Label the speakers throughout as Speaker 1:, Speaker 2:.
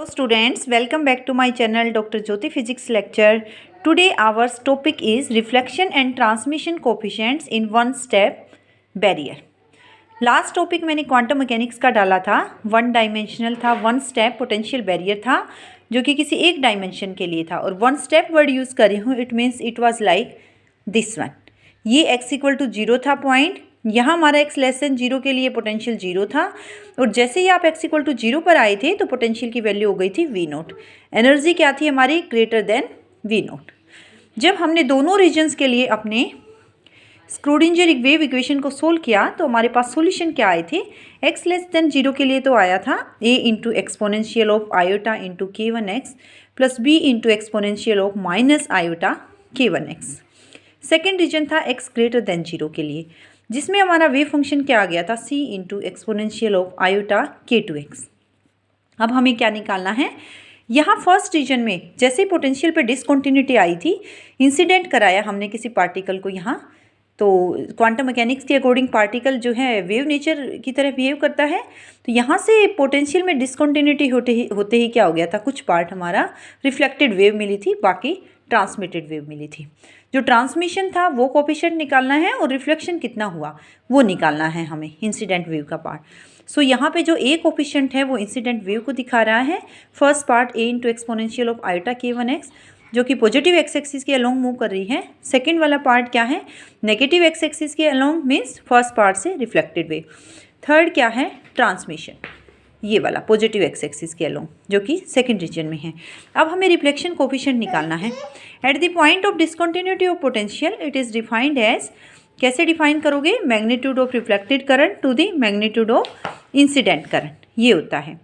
Speaker 1: Hello students, welcome back to my channel Dr. Jyoti Physics lecture. Today our topic is reflection and transmission coefficients in one step barrier. Last topic मैंने quantum mechanics का डाला था, one dimensional था, one step potential barrier था जो कि किसी एक डायमेंशन के लिए था और वन स्टेप वर्ड यूज़ करी हूँ. It means it was like this one. ये x इक्वल टू 0 था पॉइंट, यहाँ हमारा x लेस देन 0 के लिए पोटेंशियल 0 था और जैसे ही आप x इक्वल टू 0 पर आए थे तो पोटेंशियल की वैल्यू हो गई थी v नोट. एनर्जी क्या थी हमारी? Greater than v note. जब हमने दोनों रीजन्स के लिए अपने स्क्रोडिंजर वेव इक्वेशन को सोल्व किया तो हमारे पास सॉल्यूशन क्या आए थे? x लेस देन 0 के लिए तो आया था a into exponential of iota into k1x plus b into exponential of minus iota k1x. Second region था x ग्रेटर देन 0 के लिए, जिसमें हमारा वेव फंक्शन क्या आ गया था? c into exponential of iota k2x. अब हमें क्या निकालना है? यहाँ फर्स्ट रीजन में जैसे पोटेंशियल पे डिसकंटिन्यूटी आई थी, इंसिडेंट कराया हमने किसी पार्टिकल को यहाँ, तो क्वांटम मैकेनिक्स के अकॉर्डिंग पार्टिकल जो है वेव नेचर की तरह बिहेव करता है. तो यहाँ से पोटेंशियल में डिसकंटिन्यूटी होते ही क्या हो गया था? कुछ पार्ट हमारा रिफ्लेक्टेड वेव मिली थी, बाकी ट्रांसमिटेड वेव मिली थी. जो ट्रांसमिशन था वो कोएफिशिएंट निकालना है और रिफ्लेक्शन कितना हुआ वो निकालना है हमें, इंसिडेंट वेव का पार्ट. सो यहाँ पे जो ए कोएफिशिएंट है वो इंसिडेंट वेव को दिखा रहा है. First part A into exponential of iota k1x जो कि पॉजिटिव एक्स एक्सिस के अलोंग मूव कर रही है. सेकेंड वाला पार्ट क्या है? नेगेटिव एक्स एक्सिस के अलोंग, मीन्स फर्स्ट पार्ट से रिफ्लेक्टेड वेव. थर्ड क्या है? ट्रांसमिशन, ये वाला पॉजिटिव एक्स एक्सिस के अलोंग जो कि सेकेंड रीजन में है. अब हमें रिफ्लेक्शन कोएफिशिएंट निकालना है. At the point of discontinuity of potential it is defined as, कैसे डिफाइन करोगे? Magnitude of reflected current to the magnitude of incident current. ये होता है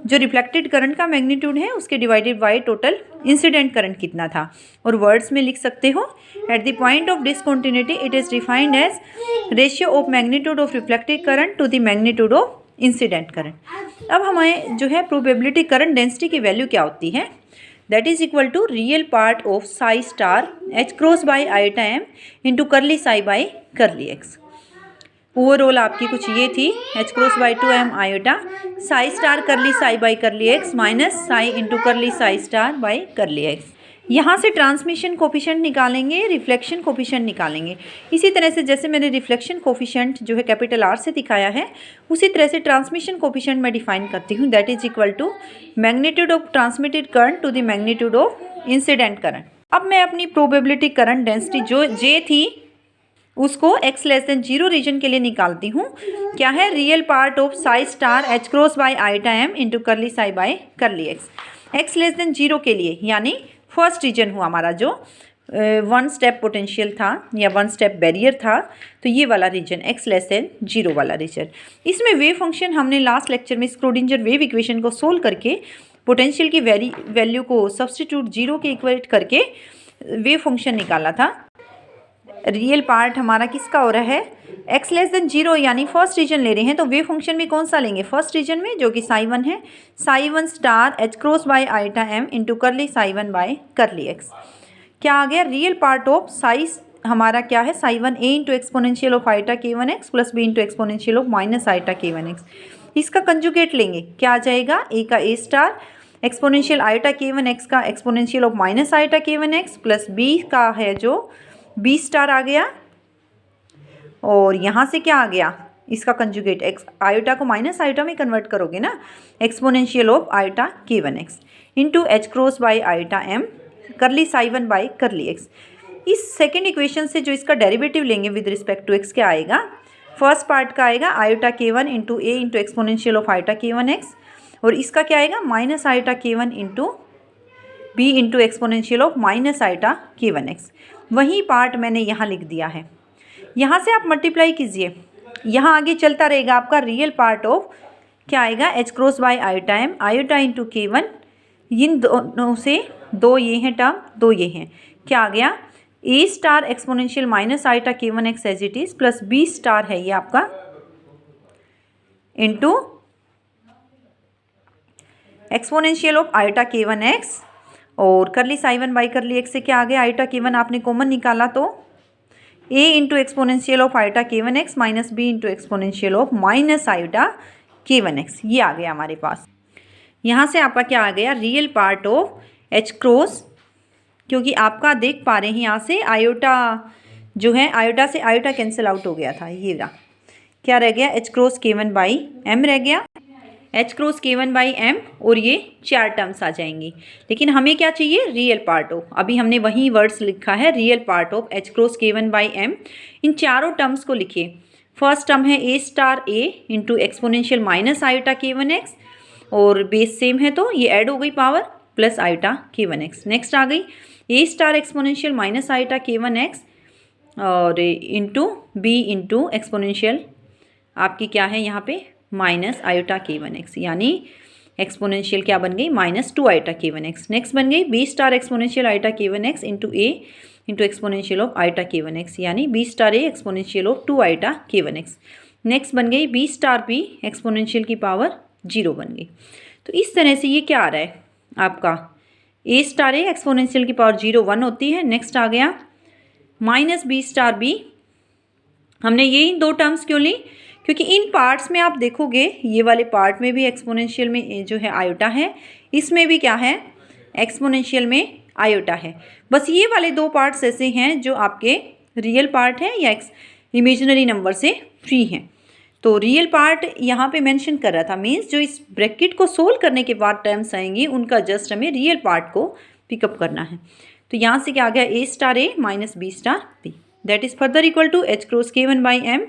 Speaker 1: जो रिफ्लेक्टेड करंट का मैग्नीट्यूड है उसके divided by total incident current कितना था. और वर्ड्स में लिख सकते हो, at the point of discontinuity it is defined as ratio of magnitude of reflected current to the magnitude of incident current. अब हमें जो है प्रोबेबिलिटी करंट डेंसिटी की वैल्यू क्या होती है? That is equal to real part of psi star H cross by iota M into curly psi by curly x. Overall आपकी कुछ ये थी, H cross by 2m iota psi star curly psi by curly x minus psi into curly psi star by curly x. यहाँ से transmission coefficient निकालेंगे, reflection coefficient निकालेंगे. इसी तरह से जैसे मैंने रिफ्लेक्शन कोफिशिएंट जो है कैपिटल R से दिखाया है, उसी तरह से ट्रांसमिशन कोफिशिएंट मैं डिफाइन करती हूँ. That is equal to magnitude of transmitted current to the magnitude of incident current. अब मैं अपनी प्रोबेबिलिटी करंट डेंसिटी जो J थी उसको x लेस देन 0 रीजन के लिए निकालती हूँ. क्या है? Real part of psi star H cross by iota M into curly psi by curly x. X less than 0 के लिए यानी फर्स्ट रीजन हुआ हमारा जो वन स्टेप पोटेंशियल था या वन स्टेप बैरियर था, तो ये वाला रीजन एक्स लेस देन 0 वाला रीजन. इसमें वेव फंक्शन हमने लास्ट लेक्चर में स्क्रोडिंजर वेव इक्वेशन को सोल्व करके पोटेंशियल की वैल्यू को सब्सटीट्यूट 0 के इक्वेट करके वेव फंक्शन निकाला था. रियल पार्ट हमारा किसका हो रहा है? एक्स लेस देन 0 यानी फर्स्ट रीजन ले रहे हैं, तो वेव फंक्शन में कौन सा लेंगे? फर्स्ट रीजन में जो कि साई 1 है, psi 1 star H cross by iota M into curly psi 1 by curly x. क्या आ गया? रियल पार्ट ऑफ साई हमारा क्या है? Psi 1 A into exponential of iota k1x plus B into exponential of minus iota k1x. इसका conjugate लेंगे, क्या आ जाएगा? ए का ए स्टार एक्सपोनेंशियल आयोटा k1x का exponential of minus iota k1x plus B का है जो बी स्टार आ गया, और यहाँ से क्या आ गया? इसका कंजुगेट एक्स आयोटा को माइनस आयोटा में कन्वर्ट करोगे ना, exponential of iota k1x into H cross by iota M curly psi 1 by curly X. इस सेकेंड इक्वेशन से जो इसका डेरिवेटिव लेंगे विद रिस्पेक्ट टू एक्स, क्या आएगा? फर्स्ट पार्ट का आएगा iota k1 into A into exponential of iota k1x, और इसका क्या आएगा? Minus iota k1 into B into exponential of minus iota k1x. वही पार्ट मैंने यहाँ लिख दिया है. यहाँ से आप मल्टीप्लाई कीजिए, यहाँ आगे चलता रहेगा आपका रियल पार्ट ऑफ क्या आएगा? H cross by iota M iota into k1, इन दोनों से दो ये हैं टर्म, दो ये हैं, क्या आ गया? A star exponential minus iota k1x as it is plus B star है ये आपका into exponential of iota k1x, और करली साई 1 बाई करली एक्स से क्या आ गया? आयोटा k1 आपने कॉमन निकाला तो a into exponential of iota k1x minus B into exponential of minus iota k1x, ये आ गया हमारे पास. यहाँ से आपका क्या आ गया, real part of H cross, क्योंकि आपका देख पा रहे हैं यहाँ से आयोटा जो है, आयोटा से आयोटा कैंसिल आउट हो गया था, ये रहा, क्या रह गया, H cross K1 by M रह गया, H cross K1 by M, और ये 4 टर्म्स आ जाएंगी। लेकिन हमें क्या चाहिए, रियल पार्ट ऑफ, अभी हमने वही वर्ड्स लिखा है, real part of H cross K1 by M. इन चारों टर्म्स को लिखिए। फर्स्ट टर्म है A star A into exponential minus iota K1x, और बेस सेम है तो ये ऐड हो गई power, plus iota K1x। Next आ गई A star exponential minus iota K1x और इंटू बी इंटू एक्सपोनेंशियल आपकी क्या है यहाँ पे माइनस आयोटा K1x, यानी एक्सपोनेंशियल क्या बन गई, -2 आयोटा K1x। नेक्स्ट बन गई B star exponential iota K1x into A into exponential of iota K1x, यानी B star A exponential of 2 iota K1x। Next बन गई बी स्टार बी एक्सपोनेंशियल की पावर 0 बन गई। तो इस तरह से ये क्या आ रहा है आपका, ए स्टार ए एक्सपोनेंशियल की पावर 0 1 होती है। नेक्स्ट आ गया माइनस बी स्टार बी। हमने यही 2 टर्म्स क्यों ली, क्योंकि इन पार्ट्स में आप देखोगे, ये वाले पार्ट में भी एक्सपोनेंशियल में जो है आयोटा है, इसमें भी क्या है, एक्सपोनेंशियल में आयोटा है। बस ये वाले 2 पार्ट्स ऐसे हैं जो आपके रियल पार्ट है या इमेजिनरी नंबर से फ्री हैं। तो रियल पार्ट यहाँ पे मेंशन कर रहा था, मीन्स जो इस ब्रैकेट को सोल्व करने के बाद टर्म्स आएंगी उनका जस्ट हमें रियल पार्ट को पिकअप करना है। तो यहाँ से क्या आ गया, A star A minus B star B, that is further equal to H cross K1 by M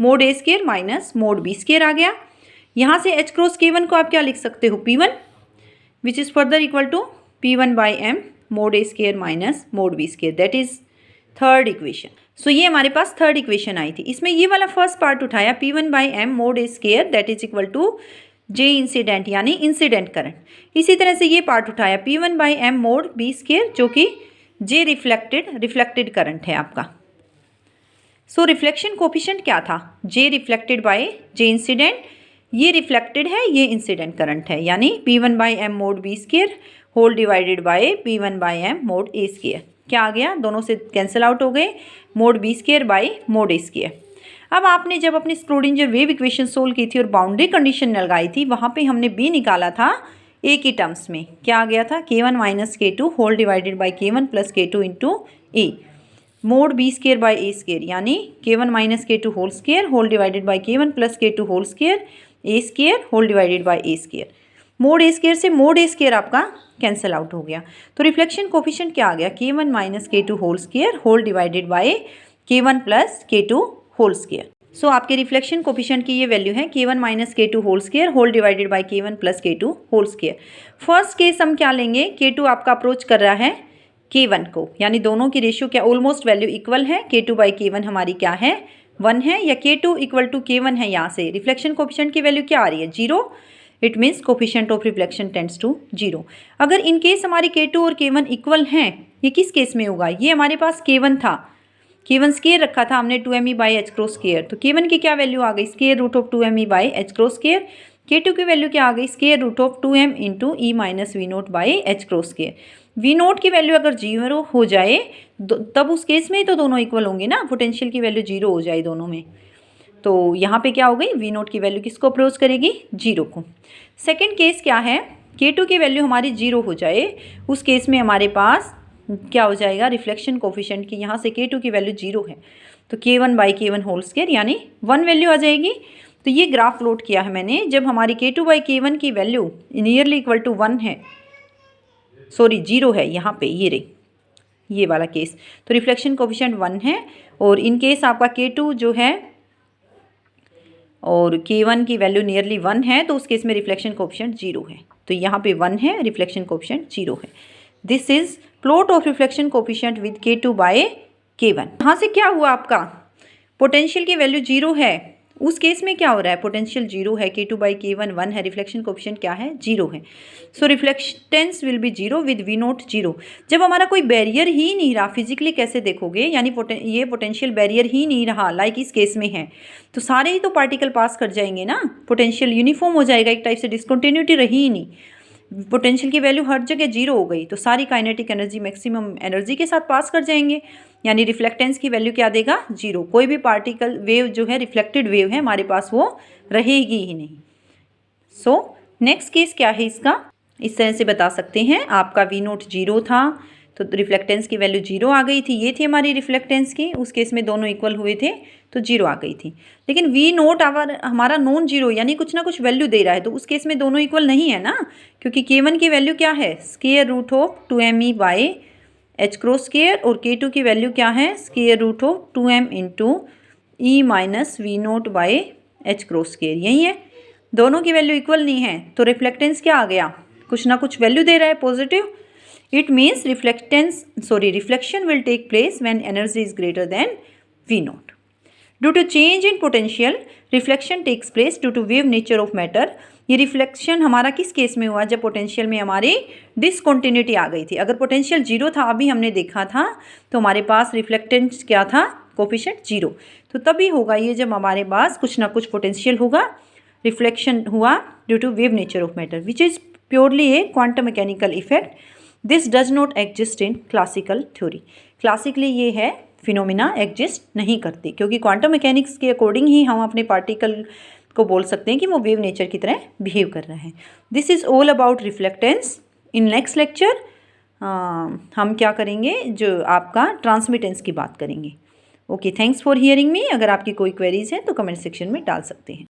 Speaker 1: mod A square minus mod B square आ गया। यहाँ से एच क्रॉस K1 को आप क्या लिख सकते हो, P1, which is further equal to P1 by M mod A square minus mod B square, that is third equation. So ये हमारे पास थर्ड इक्वेशन आई थी। इसमें ये वाला फर्स्ट पार्ट उठाया P1 by M mod A square that is equal to J incident, यानी incident current. इसी तरह से ये पार्ट उठाया P1 by M mod B square जो कि जे रिफ्लेक्टेड करंट है आपका। सो रिफ्लेक्शन कोफिशिएंट क्या था, J reflected by J incident, ये रिफ्लेक्टेड है, ये इंसिडेंट करंट है, यानी P1 by M mod B square whole divided by P1 by M mod A square. क्या आ गया, दोनों से कैंसिल आउट हो गए, mod B square by mod A square. अब आपने जब अपनी स्क्रोडिंजर वेव इक्वेशन सोल्व की थी और बाउंड्री कंडीशन लगाई थी, वहाँ पे हमने बी निकाला था ए की टर्म्स में। क्या आ गया था, K1 minus K2 whole divided by K1 plus K2 into A mod B square by A square, यानी K1 minus K2 whole square whole divided by K1 plus K2 whole square A square whole divided by A square. Mod A square से mod A square आपका cancel out हो गया। तो reflection coefficient क्या आ गया, K1 minus K2 whole square whole divided by K1 plus K2 whole square. So आपके reflection coefficient की ये वैल्यू है K1 minus K2 whole square whole divided by K1 plus K2 whole square. First case हम क्या लेंगे, K2 आपका approach कर रहा है K1 को, यानी दोनों की रेशियो क्या ऑलमोस्ट वैल्यू इक्वल है। K2 बाई K1 हमारी क्या है, 1 है, या K2 इक्वल टू K1 है। यहाँ से रिफ्लेक्शन कोफिशिएंट की वैल्यू क्या आ रही है, 0। It means coefficient of reflection tends to 0। अगर इन केस हमारी K2 और K1 इक्वल हैं, ये किस केस में होगा, ये हमारे पास K1 था, K1 स्केयर रखा था हमने 2me by H cross square, तो K1 की क्या वैल्यू आ गई, square root of 2me by H cross square. K2 की वैल्यू क्या आ गई, square root of 2m into E minus V naught by H cross square. V naught की वैल्यू अगर 0 हो जाए तब उस केस में तो दोनों इक्वल होंगे ना, पोटेंशियल की वैल्यू 0 हो जाए दोनों में। तो यहाँ पे क्या हो गई, वी नोट की वैल्यू किसको अप्रोच करेगी, 0 को। सेकेंड केस क्या है, K2 की वैल्यू हमारी 0 हो जाए, उस केस में हमारे पास क्या हो जाएगा, रिफ्लेक्शन कोफिशिएंट की यहाँ से K2 की वैल्यू 0 है तो K1 by K1 whole square यानी 1 वैल्यू आ जाएगी। तो ये ग्राफ प्लॉट किया है मैंने, जब हमारी K2 बाई K1 की वैल्यू नियरली इक्वल टू 1 है, सॉरी 0 है यहाँ पे, ये रही ये वाला केस, तो रिफ्लेक्शन कोफिशिएंट 1 है। और इन केस आपका K2 जो है और K1 की वैल्यू नियरली 1 है, तो उस केस में रिफ्लेक्शन कोफिशिएंट 0 है। तो यहाँ पे 1 है, रिफ्लेक्शन कोफिशिएंट 0 है। This is plot of reflection coefficient with K2 by K1। यहाँ से क्या हुआ आपका, पोटेंशियल की वैल्यू 0 है, उस केस में क्या हो रहा है, पोटेंशियल 0 है, K2 बाई K1 1 है, रिफ्लेक्शन कोफिशिएंट क्या है, 0 है। So reflectance will be 0 with V naught 0। जब हमारा कोई बैरियर ही नहीं रहा, फिजिकली कैसे देखोगे, यानी ये पोटेंशियल बैरियर ही नहीं रहा, लाइक इस केस में है, तो सारे ही तो पार्टिकल पास कर जाएंगे ना, पोटेंशियल यूनिफॉर्म हो जाएगा, एक टाइप से डिसकंटिन्यूटी रही ही नहीं, पोटेंशियल की वैल्यू हर जगह 0 हो गई, तो सारी काइनेटिक एनर्जी मैक्सिमम एनर्जी के साथ पास कर जाएंगे, यानी रिफ्लेक्टेंस की वैल्यू क्या देगा, 0। कोई भी पार्टिकल वेव जो है रिफ्लेक्टेड वेव है हमारे पास वो रहेगी ही नहीं। सो नेक्स्ट केस क्या है इसका, इस तरह से बता सकते हैं, आपका वी नोट 0 था तो रिफ्लेक्टेंस की वैल्यू 0 आ गई थी, ये थी हमारी रिफ्लेक्टेंस की, उस केस में दोनों इक्वल हुए थे तो 0 आ गई थी। लेकिन वी नोट हमारा नॉन जीरो यानी कुछ ना कुछ वैल्यू दे रहा है, तो उस केस में दोनों इक्वल नहीं है ना, क्योंकि K1 की वैल्यू क्या है, square root of 2me by h cross square, और K2 की वैल्यू क्या है, square root of 2m into E minus V naught by h cross square, यही है, दोनों की वैल्यू इक्वल नहीं है तो रिफ्लेक्टेंस क्या आ गया, कुछ ना कुछ वैल्यू दे रहा है positive. It means reflection will take place when energy is greater than V naught. Due to change in potential reflection takes place due to wave nature of matter. ये रिफ्लेक्शन हमारा किस केस में हुआ, जब potential में हमारी discontinuity आ गई थी। अगर पोटेंशियल 0 था, अभी हमने देखा था, तो हमारे पास रिफ्लेक्टेंस क्या था, कोफिशिएंट 0, तो तभी होगा ये जब हमारे पास कुछ ना कुछ पोटेंशियल होगा, रिफ्लेक्शन हुआ due to wave nature of matter, which is purely a quantum mechanical effect. This does not exist in classical theory. Classically ये है फिनोमिना एग्जिस्ट नहीं करते, क्योंकि क्वांटम मैकेनिक्स के अकॉर्डिंग ही हम अपने पार्टिकल को बोल सकते हैं कि वो वेव नेचर की तरह बिहेव कर रहा है। This is all about reflectance. In next lecture हम क्या करेंगे, जो आपका ट्रांसमिटेंस की बात करेंगे। Okay, thanks for hearing me. अगर आपकी कोई क्वेरीज हैं तो कमेंट सेक्शन में डाल सकते हैं।